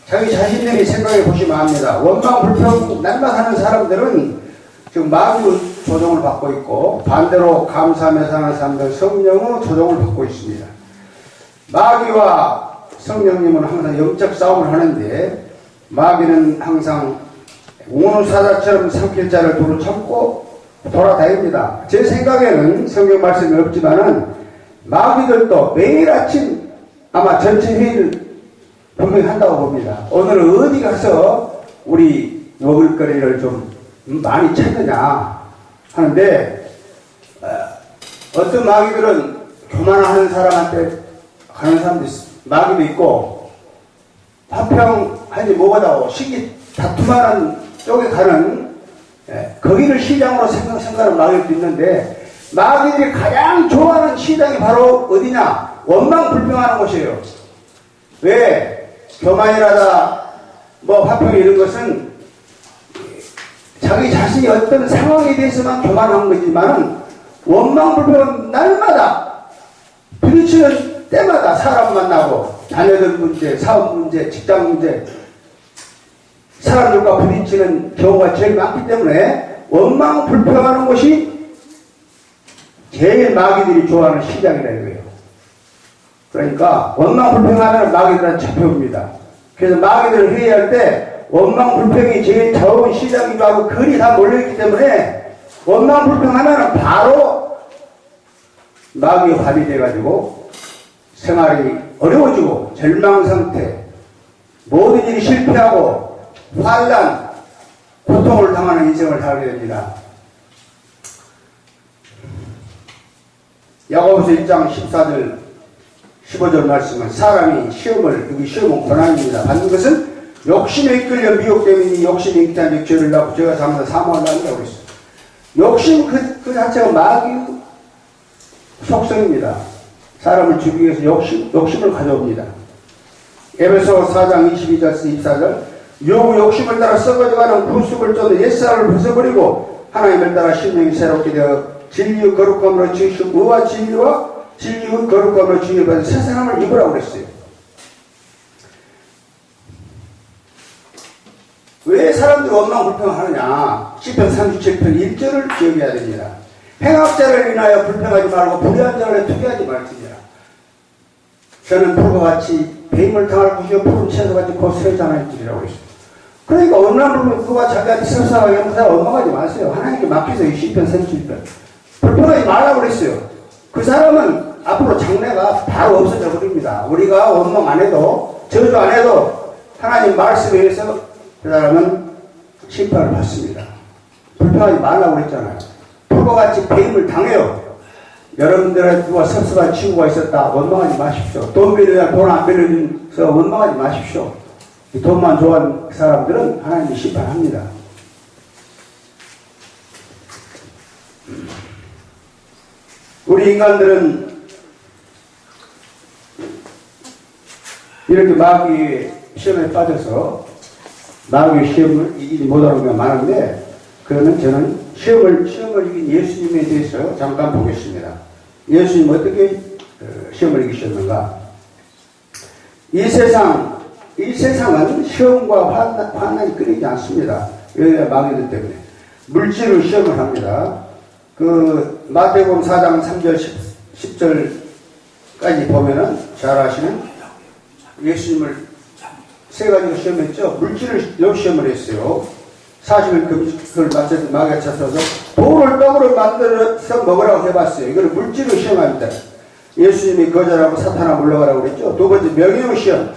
자기 자신들이 생각해 보시면 압니다. 원망 불평 날마다 하는 사람들은 지금 마귀의 조종을 받고 있고, 반대로 감사하며 사는 사람들은 성령의 조종을 받고 있습니다. 마귀와 성령님은 항상 영적 싸움을 하는데, 마귀는 항상 우누사자처럼 삼킬 자를 두루 참고 돌아다닙니다. 제 생각에는 성경 말씀이 없지만은 마귀들도 매일 아침 아마 전체 회의를 분명히 한다고 봅니다. 오늘은 어디 가서 우리 먹을거리를 좀 많이 찾느냐 하는데, 어떤 마귀들은 교만하는 사람한테 가는 사람도 마귀도 있고, 화평하지 못하고 시기 다툼하는 쪽에 가는, 거기를 시장으로 생각하는 마귀도 있는데, 마귀들이 가장 좋아하는 시장이 바로 어디냐? 원망 불평하는 곳이에요. 왜? 교만이라다 화평 이런 것은 자기 자신이 어떤 상황에 대해서만 교만한 거지만은, 원망 불평은 날마다 부딪히는 때마다 사람 만나고, 자녀들 문제, 사업 문제, 직장 문제, 사람들과 부딪히는 경우가 제일 많기 때문에 원망 불평하는 것이 제일 마귀들이 좋아하는 시장이라 이거예요. 그러니까 원망 불평하면 마귀들한테 잡혀옵니다. 그래서 마귀들을 회의할 때 원망 불평이 제일 좋은 시장이기도 하고 글이 다 몰려있기 때문에, 원망 불평하면 바로 마귀의 밥이 돼가지고 생활이 어려워지고 절망상태, 모든 일이 실패하고 환난, 고통을 당하는 인생을 살게 됩니다. 야고보서 1장 14절 15절 말씀은, 사람이 시험을, 여기 시험은 고난입니다, 받는 것은 욕심에 이끌려 미혹되니 욕심이 있다는 죄를 낳고 죄가 잠에서 사모한다고 그랬어요. 욕심 그 자체가 마귀의 속성입니다. 사람을 죽이기 위해서 욕심을 가져옵니다. 에베소 4장 22절에서 24절, 욕심을 따라 썩어져가는 구습을 쫓는 옛사람을 벗어버리고 하나님을 따라 심령이 새롭게 되어 진리의 거룩함으로 지으시고 의와 진리와 진리의 거룩함으로 지으시고 새 사람을 입으라고 그랬어요. 왜 사람들이 원망 불평하느냐? 시편 37편 1절을 기억해야 됩니다. 행악자를 인하여 불평하지 말고 불의한 자를 투기하지 말지니라. 저는 풀과 같이 배임을 당할 것이요 푸른 채소같이 곧 쇠잔할지라고 했습니다. 그러니까 원망 불평과 자기한테 섭섭하게 하는 사람 원망하지 마세요. 하나님께 맡기세요. 시편 37편. 불평하지 말라고 그랬어요. 그 사람은 앞으로 장래가 바로 없어져 버립니다. 우리가 원망 안 해도, 저주 안 해도 하나님 말씀에 의해서 그 사람은 심판을 받습니다. 불평하지 말라고 그랬잖아요. 풀과 같이 배임을 당해요. 여러분들은 누가 섭섭한 친구가 있었다, 원망하지 마십시오. 돈 빌려야 돈 안 빌려줘서 원망하지 마십시오. 이 돈만 좋아하는 사람들은 하나님이 심판합니다. 우리 인간들은 이렇게 마귀의 시험에 빠져서 마귀의 시험을 이기지 못하는 경우가 많은데, 그러면 저는 시험을 이긴 예수님에 대해서 잠깐 보겠습니다. 예수님 어떻게 시험을 이기셨는가? 이 세상은 시험과 환난이 끊이지 않습니다. 왜? 마귀들 때문에. 물질을 시험을 합니다. 그 마태복음 4장 3절 10절까지 보면은 잘 아시는, 예수님을 세 가지로 시험했죠. 물질을 시험을 했어요. 40일 그걸 맞춰서 마귀가 찾아서 돌을 떡으로 만들어서 먹으라고 해봤어요. 이걸 물질을 시험합니다. 예수님이 거절하고 사탄아 물러가라고 그랬죠. 두 번째 명예의 시험.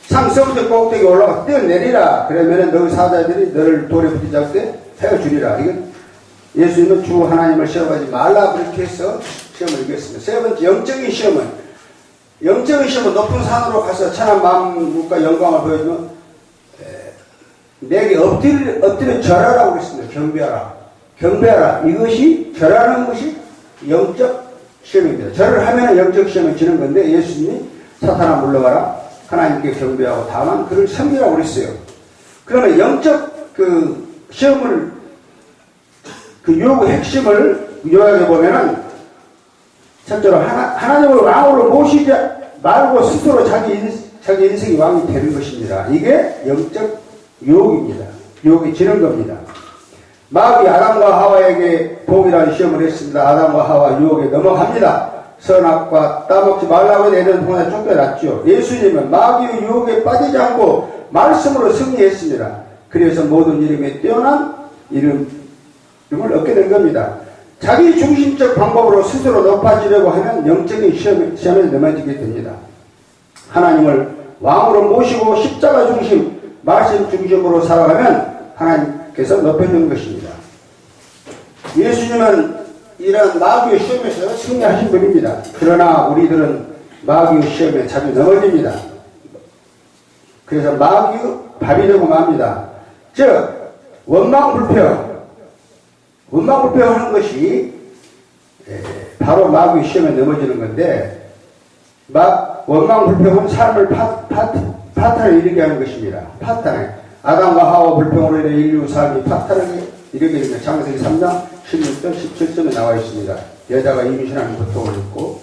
상성적 꼭대기 올라가 뛰어내리라. 그러면은 너희 사자들이 너를 돌에 붙이자 때 헤어주리라. 이건 예수님은 주 하나님을 시험하지 말라 그렇게 해서 시험을 이겼습니다. 세 번째 영적인 시험은, 높은 산으로 가서 천한 만국과 영광을 보여주면 내게 엎드려 절하라고 그랬습니다. 경배하라. 이것이, 절하는 것이 영적 시험입니다. 절을 하면 영적 시험을 지는 건데, 예수님이 사탄아 물러가라, 하나님께 경배하고 다만 그를 섬기라고 그랬어요. 그러면 영적 시험을, 요구 핵심을 요약해 보면은, 첫째로 하나님을 왕으로 모시지 말고 스스로 자기 자기 인생이 왕이 되는 것입니다. 이게 영적 유혹입니다. 유혹이 지는 겁니다. 마귀 아담과 하와에게 복이라는 시험을 했습니다. 아담과 하와 유혹에 넘어갑니다. 선악과 따먹지 말라고 내는 동안에 쫓겨났죠. 예수님은 마귀의 유혹에 빠지지 않고 말씀으로 승리했습니다. 그래서 모든 이름에 뛰어난 이름을 얻게 된 겁니다. 자기 중심적 방법으로 스스로 높아지려고 하면 영적인 시험에 넘어지게 됩니다. 하나님을 왕으로 모시고 십자가 중심, 말씀 중심으로 살아가면 하나님께서 높여주는 것입니다. 예수님은 이런 마귀의 시험에서 승리하신 분입니다. 그러나 우리들은 마귀의 시험에 자주 넘어집니다. 그래서 마귀의 밥이 되고 맙니다. 즉 원망불평하는 것이 바로 마귀의 시험에 넘어지는 건데, 원망불평은 삶을 파탄을 일으키게 하는 것입니다. 파탄. 아담과 하와 불평으로 인해 인류 삶이 파탄을 일으키게 됩니다. 창세기 3장 16절 17절에 나와 있습니다. 여자가 임신하는 고통을 입고,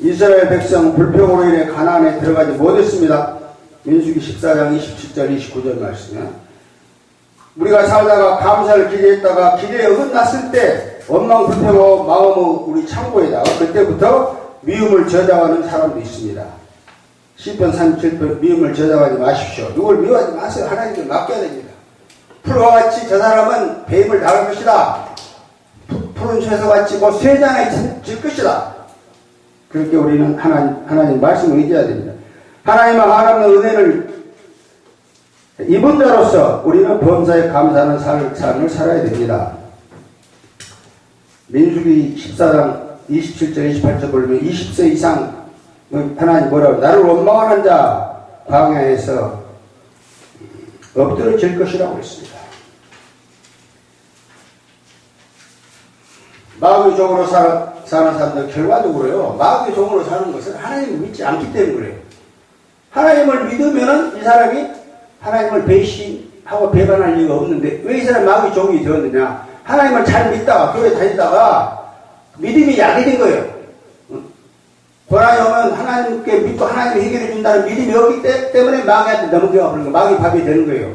이스라엘 백성 불평으로 인해 가나안에 들어가지 못했습니다. 민수기 14장 27절 29절 말씀이야. 우리가 살다가 감사를 기대했다가 기대에 어긋났을 때 원망불평하고 마음의 우리 창고에다가 그때부터 미움을 저장하는 사람도 있습니다. 시편 37편 미움을 저장하지 마십시오. 누굴 미워하지 마세요. 하나님께 맡겨야 됩니다. 풀과 같이 저 사람은 뱀을 나갈 것이다. 푸른 쇠서 같이 쇠장에 질 것이다. 그렇게 우리는 하나님 말씀을 의지해야 됩니다. 하나님과 하나님의 은혜를 입은 자로서 우리는 범사에 감사하는 삶을 살아야 됩니다. 민수기 14장 27절 28절 보면 20세 이상 하나님 뭐라고, 나를 원망하는 자 광야에서 엎드러질 것이라고 했습니다. 마귀의 종으로 사는 사람들 결과적으로요, 마귀의 종으로 사는 것은 하나님을 믿지 않기 때문에 그래요. 하나님을 믿으면은 이 사람이 하나님을 배신하고 배반할 이유가 없는데 왜 이 사람이 마귀의 종이 되었느냐? 하나님을 잘 믿다가 교회 다니다가 믿음이 약해진 거예요. 고난이 오면 하나님께 믿고 하나님이 해결해 준다는 믿음이 없기 때문에 마귀한테 넘어가 버리는 거예요. 마귀 밥이 되는 거예요.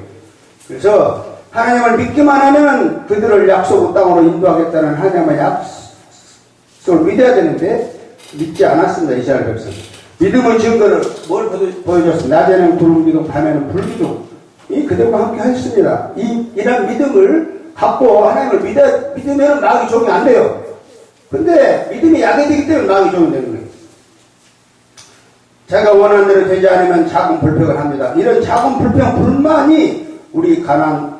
그래서 하나님을 믿기만 하면 그들을 약속의 땅으로 인도하겠다는 하나님의 약속을 믿어야 되는데 믿지 않았습니다. 이스라엘 백성. 믿음의 증거를 뭘 보여줬습니다. 낮에는 구름 기둥, 밤에는 불 기둥. 이 그들과 함께 하셨습니다. 이런 믿음을 갖고 하나님을 믿으면 마귀 종이 안 돼요. 근데 믿음이 약해지기 때문에 마귀 종이 되는 거예요. 자기가 원하는 대로 되지 않으면 작은 불평을 합니다. 이런 작은 불평, 불만이 우리가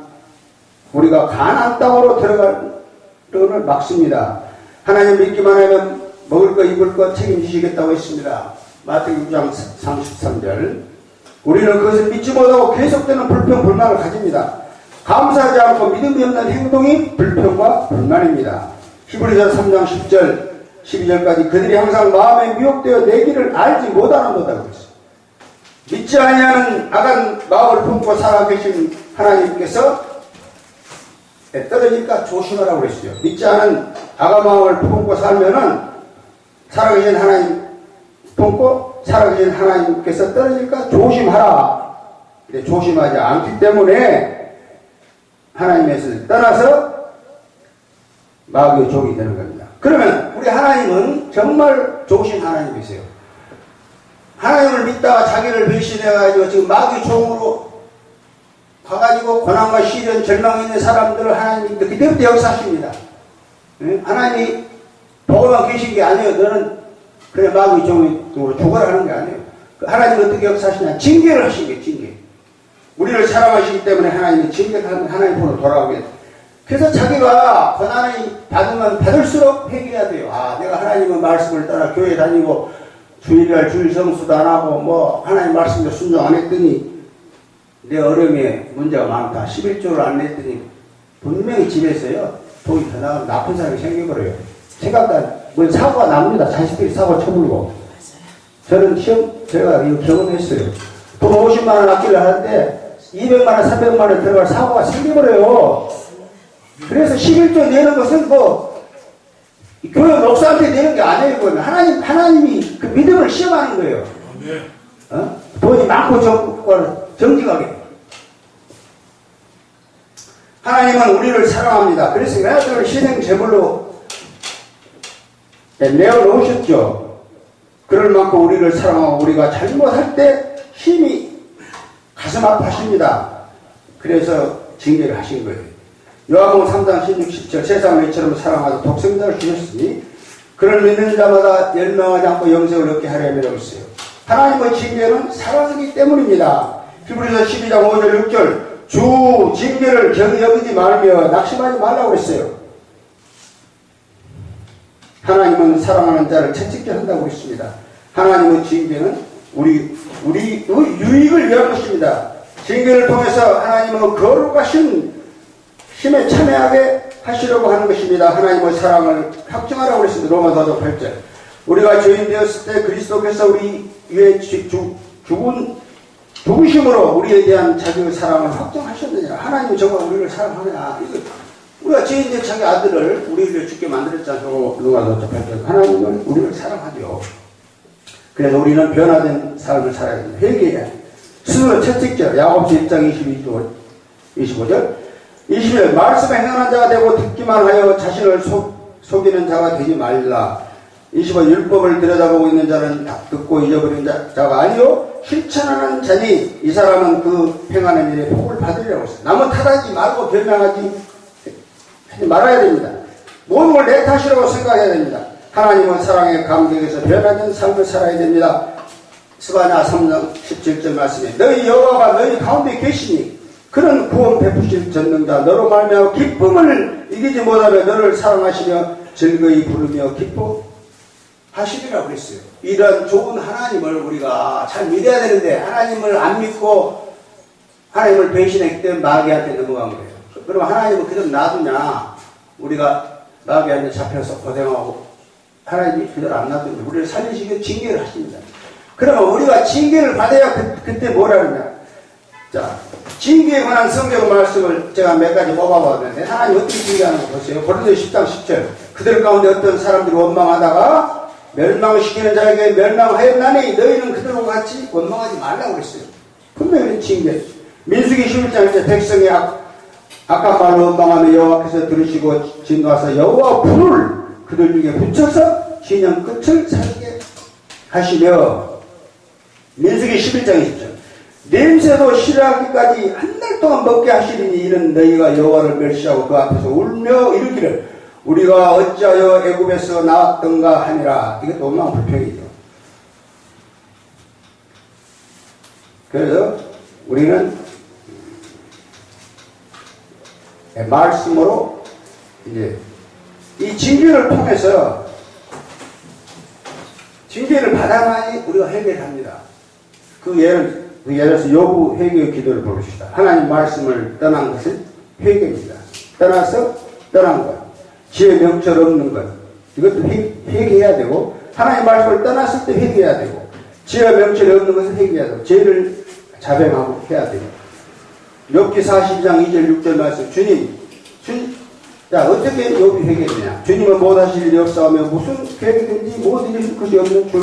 가나안 땅으로 들어가를 막습니다. 하나님 믿기만 하면 먹을 거 입을 거 책임지시겠다고 했습니다. 마태복음 6장 33절. 우리는 그것을 믿지 못하고 계속되는 불평, 불만을 가집니다. 감사하지 않고 믿음이 없는 행동이 불평과 불만입니다. 히브리서 3장 10절 12절까지 그들이 항상 마음에 미혹되어 내 길을 알지 못하는도다 그랬어요. 믿지 아니하는 악한 마음을 품고 살아계신 하나님께서 떨어질까 조심하라고 그랬어요. 믿지 않은 악한 마음을 품고 살면은 살아계신 하나님 품고 살아계신 하나님께서 떨어질까 조심하라. 근데 조심하지 않기 때문에 하나님에서 떠나서 마귀의 종이 되는 겁니다. 그러면 우리 하나님은 정말 좋으신 하나님이세요. 하나님을 믿다가 자기를 배신해가지고 지금 마귀 종으로 가가지고 고난과 시련, 절망이 있는 사람들을 하나님이 그때부터 역사하십니다. 하나님이 보고만 계신 게 아니에요. 너는 그래 마귀 종으로 죽어라 하는 게 아니에요. 하나님이 어떻게 역사하시냐? 징계를 하신 게 징계. 우리를 사랑하시기 때문에 하나님이 징계를 하는 하나님 편으로 돌아오게 돼요. 그래서 자기가 고난을 받으면 받을수록 회개해야 돼요. 아, 내가 하나님의 말씀을 따라 교회 다니고 주일날 주일 성수도 안 하고 뭐 하나님 말씀도 순종 안 했더니 내 어려움에 문제가 많다. 11조를 안 냈더니 분명히 집에서요 돈이 더 나가면 나쁜 사람이 생겨버려요. 생각도 안, 뭐 사고가 납니다. 자식들이 사고 쳐불고. 저는 제가 이거 경험했어요. 돈 50만 원 아끼려 하는데 200만 원, 300만 원 들어갈 사고가 생겨버려요. 그래서 11조 내는 것은 교회 목사한테 내는 게 아니에요. 하나님이 그 믿음을 시험하는 거예요. 돈이 많고 적고 정직하게. 하나님은 우리를 사랑합니다. 그래서 아들을 희생 제물로 내어놓으셨죠. 그럴 만큼 우리를 사랑하고 우리가 잘못할 때 힘이 가슴 아파하십니다. 그래서 징계를 하신 거예요. 요한복음 3장 16, 17 세상을 이처럼 사랑하사 독생자를 주셨으니 그를 믿는 자마다 멸망하지 않고 영생을 얻게 하려고 했어요. 하나님의 징계는 사랑이기 때문입니다. 히브리서 12장 5절 6절 주 징계를 경히 여기지 말며 낙심하지 말라고 했어요. 하나님은 사랑하는 자를 채찍질 한다고 했습니다. 하나님의 징계는 우리의 유익을 위한 것입니다. 징계를 통해서 하나님은 거룩하신 힘에 참여하게 하시려고 하는 것입니다. 하나님의 사랑을 확증하라고 했습니다. 로마서 8절. 우리가 죄인 되었을 때 그리스도께서 우리 위에 죽으심으로 우리에 대한 자기의 사랑을 확정하셨느니라. 하나님이 정말 우리를 사랑하느냐. 우리가 죄인된 자기 아들을 우리를 죽게 만들었잖아요. 로마서 8절. 하나님은 우리를 사랑하죠. 그래서 우리는 변화된 삶을 살아야 됩니다. 회개해야 됩니다. 스스로 채찍질. 야고보서 1장 25절. 21절. 말씀에 행하는 자가 되고 듣기만 하여 자신을 속이는 자가 되지 말라. 25절. 율법을 들여다보고 있는 자는 듣고 잊어버린 자가 아니요 실천하는 자니 이 사람은 그 행하는 일에 복을 받으리라고 했어요. 남은 탓하지 말고 변명하지 말아야 됩니다. 모든 걸 내 탓이라고 생각해야 됩니다. 하나님은 사랑의 감격에서 변화된 삶을 살아야 됩니다. 스바냐 3장 17절 말씀에 너희 여호와가 너희 가운데 계시니 그는 구원 베푸실 전능자 너로 말미암아 기쁨을 이기지 못하며 너를 사랑하시며 즐거이 부르며 기뻐하시리라고 그랬어요. 이런 좋은 하나님을 우리가 잘 믿어야 되는데 하나님을 안 믿고 하나님을 배신했기 때문에 마귀한테 넘어간 거예요. 그럼 하나님은 그대로 놔두냐? 우리가 마귀한테 잡혀서 고생하고 하나님이 그대로 안 놔두면 우리를 살리시기 위해 징계를 하십니다. 그러면 우리가 징계를 받아야 그때 뭐라 그러냐? 자, 징계에 관한 성경 말씀을 제가 몇 가지 뽑아봤는데 하나님 어떻게 징계하는 거 보세요. 고린도서 10장 10절 그들 가운데 어떤 사람들이 원망하다가 멸망시키는 자에게 멸망하였나니 너희는 그들과 같이 원망하지 말라고 그랬어요. 분명히 징계. 민수기 11장 이제 백성이 악한 말로 원망하며 여호와께서 들으시고 진노하사 여호와 불을 그들 중에 붙여서 진영 끝을 살게 하시며 민수기 11장 20절 냄새도 싫어하기까지 한 달 동안 먹게 하시리니 이는 너희가 여호와를 멸시하고 그 앞에서 울며 이르기를 우리가 어찌하여 애굽에서 나왔던가 하니라. 이게 원망 불평이죠. 그래서 우리는 말씀으로 이제 이 징계를 통해서 징계를 받아야만이 우리가 해결합니다. 그 예를 들어서 요구 회개의 기도를 부릅시다. 하나님 말씀을 떠난 것은 회개입니다. 떠나서 떠난 것. 지혜 명철 없는 것. 이것도 회개해야 되고 하나님 말씀을 떠났을 때 회개해야 되고 지혜 명철이 없는 것은 회개해야 되고 죄를 자백하고 해야 되고 욥기 42장 2절 6절 말씀 주님 어떻게 욥이 회개했느냐 주님은 못하실 일이 없사오며 무슨 계획이든지 못 이루실 것이 없는 줄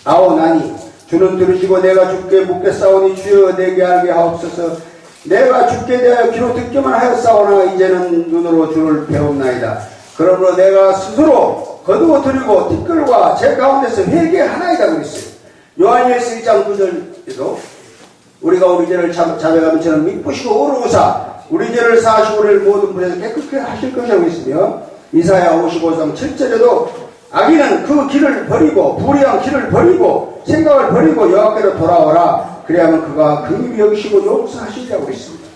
아오나니 주는 들으시고 내가 주께 묻겠사오니 주여 내게 알게 하옵소서 내가 주께 대하여 귀로 듣기만 하였사오나 이제는 눈으로 주를 배웠나이다. 그러므로 내가 스스로 거두어 드리고 티끌과 제 가운데서 회개하나이다 그랬어요. 요한일서 1장 9절에도 우리가 우리 죄를 자백하면 저는 미쁘시고 의로우사 우리 죄를 사하시고 우리를 모든 불에서 깨끗게 하실 것이라고 했으며 이사야 55장 7절에도 악인은 그 길을 버리고 불의한 길을 버리고 생각을 버리고 여호와께로 돌아오라 그래야만 그가 긍휼히 여기시고 용서하시리라고 했습니다.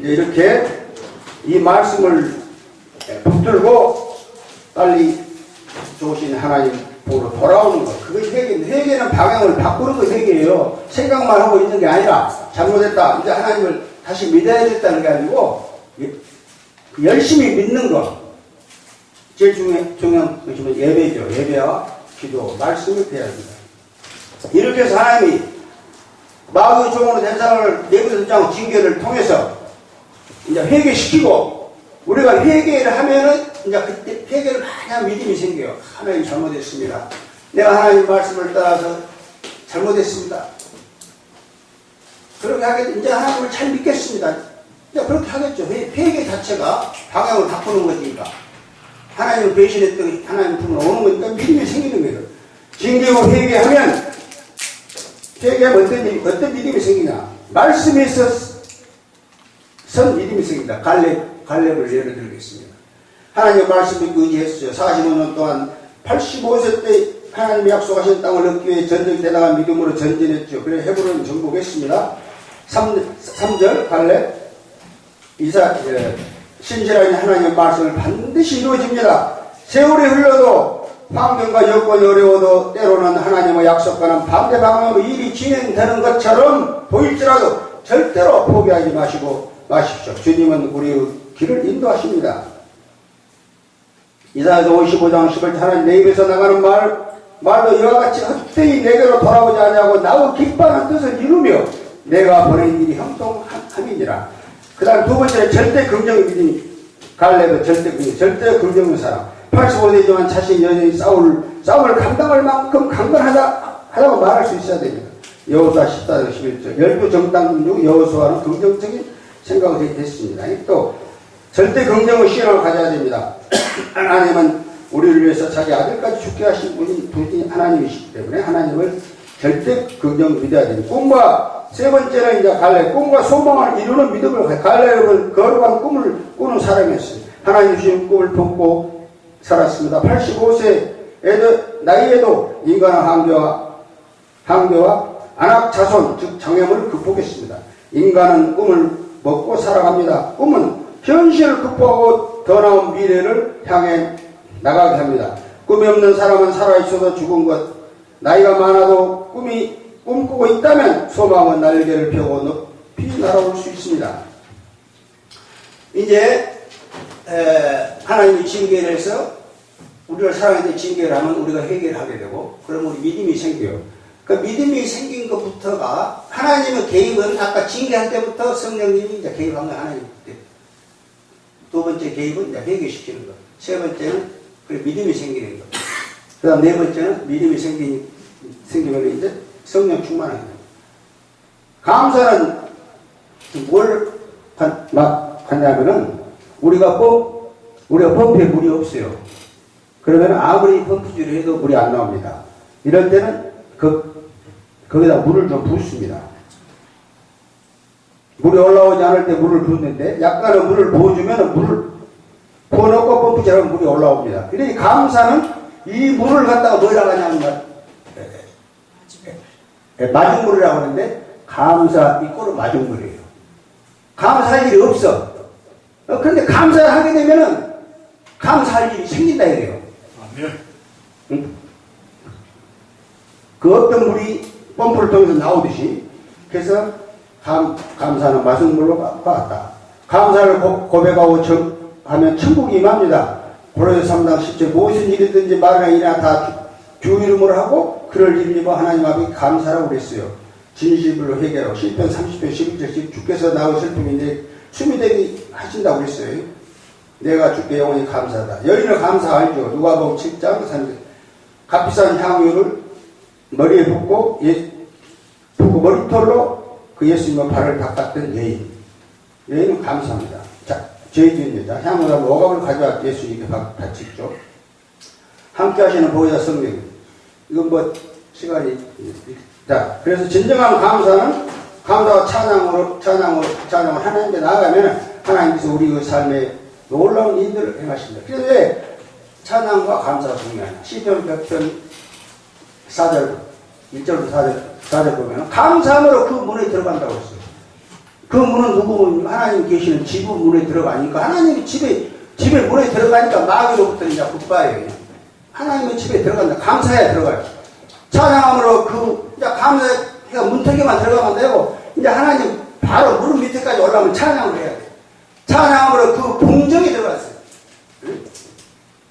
이렇게 이 말씀을 붙들고 빨리 좋으신 하나님 보러 돌아오는 것 그것이 회개입니다. 회개는 방향을 바꾸는 거 회개예요. 생각만 하고 있는 게 아니라 잘못했다 이제 하나님을 다시 믿어야겠다는 게 아니고 열심히 믿는 것 제일 중요한 것이 예배죠. 예배와 기도 말씀을 배워야 합니다. 이렇게 해서 하나님이 마귀의 종으로 된 사람을 내버려두지 징계를 통해서 이제 회개시키고 우리가 회개를 하면은 이제 그때 회개를 많이 하면 믿음이 생겨요. 하나님 잘못했습니다. 내가 하나님 말씀을 따라서 잘못했습니다. 그렇게 하겠, 이제 하나님을 잘 믿겠습니다. 이제 그렇게 하겠죠. 회개 자체가 방향을 바꾸는 거니까. 하나님을 배신했던 하나님 품으로 오는 거니까 믿음이 생기는 거예요. 징계하고 회개하면, 회개하면 어떤 믿음이 생기냐. 말씀에 있어서 선 믿음이 생긴다. 갈렙을 예를 들겠습니다. 하나님의 말씀 믿고 의지했어요. 45년 동안 85세 때 하나님이 약속하신 땅을 얻기 위해 전쟁대당한 믿음으로 전진했죠. 그래 헤브론 정복했습니다. 3절 갈렙 신실한 하나님의 말씀을 반드시 이루어집니다. 세월이 흘러도 환경과 여건이 어려워도 때로는 하나님의 약속과는 반대 방향으로 일이 진행되는 것처럼 보일지라도 절대로 포기하지 마십시오. 주님은 우리의 길을 인도하십니다. 이사야서 55장 10절 하나님 내 입에서 나가는 말도 이와 같이 헛되이 내게로 돌아오지 아니하고 나와 기뻐하는 뜻을 이루며 내가 보낸 일이 형통함이니라. 그 다음 두 번째는 절대 긍정의 믿음이 갈렙은 절대 긍정의 사람. 85세지만 자신이 여전히 싸움을 감당할 만큼 강건하다고 말할 수 있어야 됩니다. 여호수아 14장 11절 열두 정당 중 여호수아는 긍정적인 생각을 했습니다. 또 절대 긍정의 신앙을 가져야 됩니다. 하나님은 우리를 위해서 자기 아들까지 죽게 하신 분이 하나님이시기 때문에 하나님을 절대 긍정 믿어야 됩니다. 세 번째는 이제 갈렙, 꿈과 소망을 이루는 믿음을 가져. 갈렙은 거룩한 꿈을 꾸는 사람이었습니다. 하나님 주신 꿈을 품고 살았습니다. 85세 나이에도 인간의 한계와 안악 자손, 즉 장애물을 극복했습니다. 인간은 꿈을 먹고 살아갑니다. 꿈은 현실을 극복하고 더 나은 미래를 향해 나가게 합니다. 꿈이 없는 사람은 살아있어도 죽은 것, 나이가 많아도 꿈꾸고 있다면 소망은 날개를 펴고 높이 날아올 수 있습니다. 이제 하나님이 징계를 해서 우리를 사랑하는데 징계를 하면 우리가 회개를 하게 되고 그러면 우리 믿음이 생겨요. 그 믿음이 생긴 것부터가 하나님의 개입은 아까 징계할 때부터 성령님이 이제 개입한 거 하나님 때. 두 번째 개입은 이제 회개시키는 것. 세 번째는 믿음이 생기는 것. 그 다음 네 번째는 믿음이 생기면 이제 성령 충만하게 됩니다. 감사는 뭘 하냐면은 우리가 펌프에 물이 없어요. 그러면 아무리 펌프질을 해도 물이 안 나옵니다. 이럴 때는 거기다 물을 좀 붓습니다. 물이 올라오지 않을 때 물을 붓는데 약간의 물을 부어주면 물을 부어놓고 펌프질하면 물이 올라옵니다. 그러니 감사는 이 물을 갖다가 뭐라고 하냐면 마중물이라고 하는데 감사 이꼴은 마중물이에요. 감사할 일이 없어. 그런데 감사를 하게 되면은 감사할 일이 생긴다 이래요. 응? 그 어떤 물이 펌프를 통해서 나오듯이 그래서 감사는 마중물로 같다. 감사를 고백하고 하면 천국이 임합니다. 고린도서 3장 10절 무엇은 일이든지 말이나 일이나 다 주 이름으로 하고 그를 이름으로 하나님 앞에 감사라고 그랬어요. 진실로 회개하고 시편 30편 11절 주께서 나의 슬픔인데 숨이 되게 하신다고 그랬어요. 내가 주께 영원히 감사하다. 여인을 감사 알죠. 누가복음 7장 3절 값비싼 향유를 머리에 붓고 머리털로 그 예수님의 발을 닦았던 여인은 감사합니다. 자, 죄지은 여자 향유라 오감을 가져와 예수님께 바치죠. 함께 하시는 보호자 성령. 이건 뭐 시간이 자, 그래서 진정한 감사는 감사와 찬양을 하나님께 나아가면 하나님께서 우리의 삶에 놀라운 일들을 행하십니다. 그래서 왜 찬양과 감사가 중요하냐. 시편 100편 4절 1절부터 4절 보면 감사함으로 그 문에 들어간다고 했어요. 그 문은 누구 하나님 계시는 지부 문에 들어가니까 하나님이 집에 문에 들어가니까 마귀로부터 이제 굿바예요. 하나님의 집에 들어간다. 감사해야 들어가요. 찬양함으로 이제 감사해가 문턱에만 들어가면 되고, 이제 하나님 바로 무릎 밑에까지 올라오면 찬양을 해야 돼. 찬양함으로 그 궁정에 들어갔어요.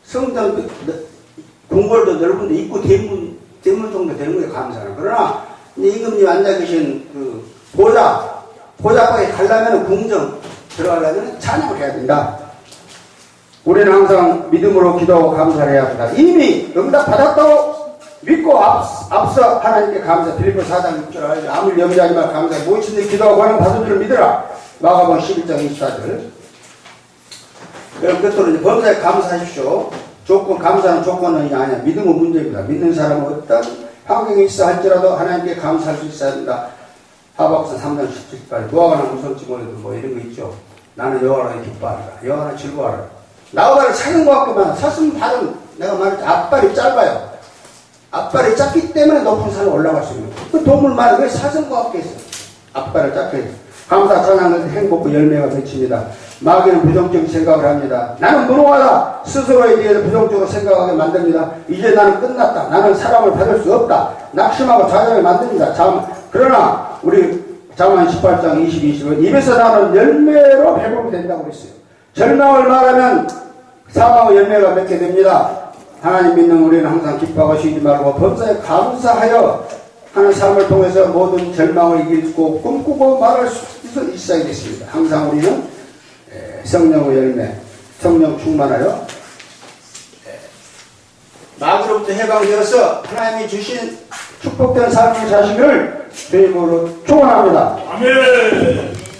성전, 궁궐도 넓은데 입구 대문 정도 되는 거예요, 감사는. 그러나, 임금님 앉아 계신 그 보좌방에 가려면 궁정 들어가려면 찬양을 해야 된다. 우리는 항상 믿음으로 기도하고 감사를 해야 합니다. 이미 응답 받았다고 믿고 앞서 하나님께 감사. 빌립보 4장 6절 아무리 염려하지 말 감사. 모이신 데 기도하고 하는 받은 줄을 믿으라. 마가복음 11장 24절. 여러분 끝으로 이제 범사에 감사하십시오. 감사는 조건은 아니야. 믿음은 문제입니다. 믿는 사람은 어떤 환경이 있어 할지라도 하나님께 감사할 수 있어야 한다. 하박국서 3장 17절. 무화과나 무성지 모래도 뭐 이런 거 있죠. 나는 여호와를 기뻐하리라. 여호와를 즐거워하리라. 나보다를 사는 것 같구만. 샀으면 다른 내가 말했지. 앞발이 짧아요. 앞발이 짧기 때문에 높은 산에 올라갈 수 있는 거예요. 그 동물만 왜 사슴 것 같게 했어요. 앞발을 짧게 했어요. 감사 찬양은 행복과 열매가 맺힙니다. 마귀는 부정적인 생각을 합니다. 나는 무능하다. 스스로에 대해서 부정적으로 생각하게 만듭니다. 이제 나는 끝났다. 나는 사람을 받을 수 없다. 낙심하고 좌절하게 만듭니다. 그러나 우리 잠언 18장 20은 입에서 나는 열매로 회복이 된다고 그랬어요. 절망을 말하면 사망의 열매가 맺게 됩니다. 하나님 믿는 우리는 항상 기뻐하고 쉬지 말고 범사에 감사하여 하는 삶을 통해서 모든 절망을 이기고 꿈꾸고 말할 수 있어야겠습니다. 항상 우리는 성령의 열매, 성령 충만하여 마귀로부터 해방되어서 하나님이 주신 축복된 삶의 자식을 주님으로 축원합니다. 아멘.